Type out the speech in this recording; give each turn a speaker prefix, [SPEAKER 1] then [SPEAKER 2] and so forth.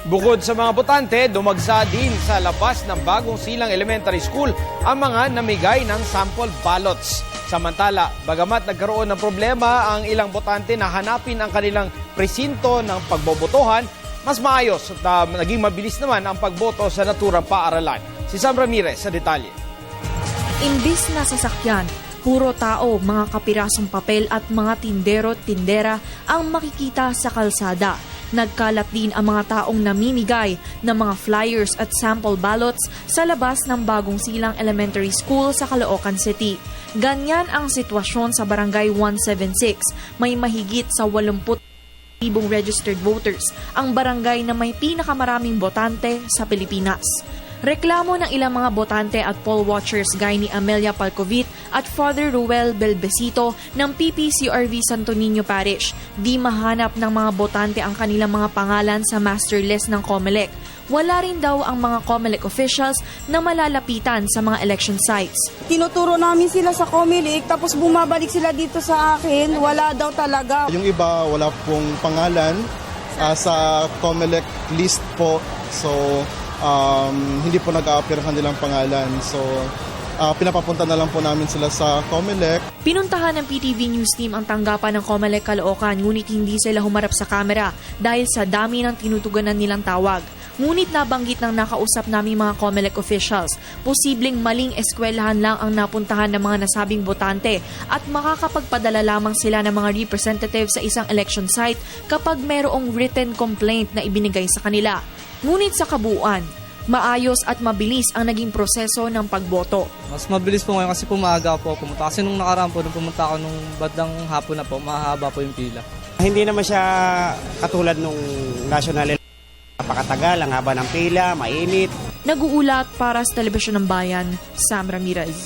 [SPEAKER 1] Bukod sa mga botante, dumagsa din sa labas ng Bagong Silang Elementary School ang mga namigay ng sample ballots. Samantala, bagamat nagkaroon ng problema ang ilang botante na hanapin ang kanilang presinto ng pagbobotohan, mas maayos at naging mabilis naman ang pagboto sa naturang paaralan. Si Sam Ramirez sa detalye.
[SPEAKER 2] Imbis na sasakyan, puro tao, mga kapirasong papel at mga tindero-tindera ang makikita sa kalsada. Nagkalat din ang mga taong namimigay ng mga flyers at sample ballots sa labas ng Bagong Silang Elementary School sa Caloocan City. Ganyan ang sitwasyon sa Barangay 176. May mahigit sa 80,000 registered voters ang barangay na may pinakamaraming botante sa Pilipinas. Reklamo ng ilang mga botante at poll watchers gaya ni Amelia Palcovit at Father Ruel Belbesito ng PPCRV Santo Niño Parish. Di mahanap ng mga botante ang kanilang mga pangalan sa master list ng COMELEC. Wala rin daw ang mga COMELEC officials na malalapitan sa mga election sites.
[SPEAKER 3] Tinuturo namin sila sa COMELEC tapos bumabalik sila dito sa akin. Wala daw talaga.
[SPEAKER 4] Yung iba wala pong pangalan sa COMELEC list po. So hindi po nag-a-appear kanilang pangalan. So, pinapapunta na lang po namin sila sa COMELEC.
[SPEAKER 2] Pinuntahan ng PTV News Team ang tanggapan ng COMELEC Caloocan, ngunit hindi sila humarap sa kamera dahil sa dami ng tinutuganan nilang tawag. Ngunit nabanggit ng nakausap naming mga COMELEC officials, posibleng maling eskwelahan lang ang napuntahan ng mga nasabing botante at makakapagpadala lamang sila ng mga representative sa isang election site kapag mayroong written complaint na ibinigay sa kanila. Ngunit sa kabuuan, maayos at mabilis ang naging proseso ng pagboto.
[SPEAKER 5] Mas mabilis po ngayon kasi pumaga po pumunta. Kasi nung nakaraan po, nung pumunta ako nung bandang hapon na po, mahaba po yung pila.
[SPEAKER 6] Hindi naman siya katulad nung national election. Napakatagal, ang haba ng pila, mainit.
[SPEAKER 2] Nag-uulat para sa Telebisyon ng Bayan, Sam Ramirez.